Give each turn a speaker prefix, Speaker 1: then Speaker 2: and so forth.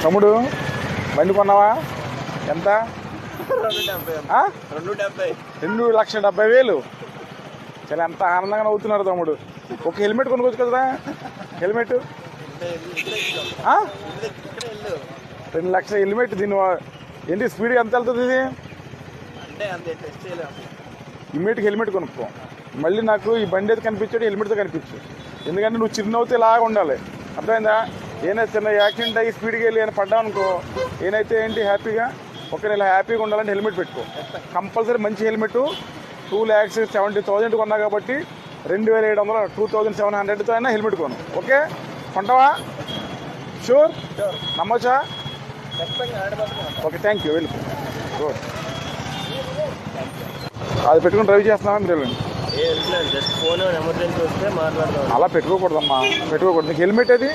Speaker 1: తమ్ముడు బండి కొన్నావా? ఎంత? 2,70,000. చాలా ఎంత ఆనందంగా నవ్వుతున్నారు తమ్ముడు. ఒక హెల్మెట్ కొనుక్కోవచ్చు కదా. హెల్మెట్ 2 లక్షల హెల్మెట్. దీని ఏంటి స్పీడ్ ఎంత వెళ్తుంది ఇది? ఇమ్మీడియట్గా హెల్మెట్ కొనుక్కో. మళ్ళీ నాకు ఈ బండి అయితే కనిపించాడు, హెల్మెట్తో కనిపించు. ఎందుకంటే నువ్వు చిరునవ్వుతే ఇలాగా ఉండాలి, అర్థమైందా? ఏదైనా చిన్న యాక్సిడెంట్ అయ్యి స్పీడ్కి వెళ్ళి అని పడ్డావు అనుకో, ఏనైతే ఏంటి హ్యాపీగా ఇలా హ్యాపీగా ఉండాలంటే హెల్మెట్ పెట్టుకో. కంపల్సరీ మంచి హెల్మెట్. 2,70,000 కొన్నా కాబట్టి 2,700 2,700తో అయినా హెల్మెట్ కొను. ఓకే, కొంటావా? షూర్, నమ్మొచ్చా? Okay, thank you. వెళ్ళిపో. గుడ్. అది పెట్టుకుని డ్రైవ్ చేస్తున్నావా? మీరు వెళ్ళండి.
Speaker 2: ఫోన్ ఎమర్జెన్సీ వస్తే మాట్లాడదాం.
Speaker 1: అలా పెట్టుకోకూడదమ్మా, పెట్టుకోకూడదు. నీకు హెల్మెట్ అది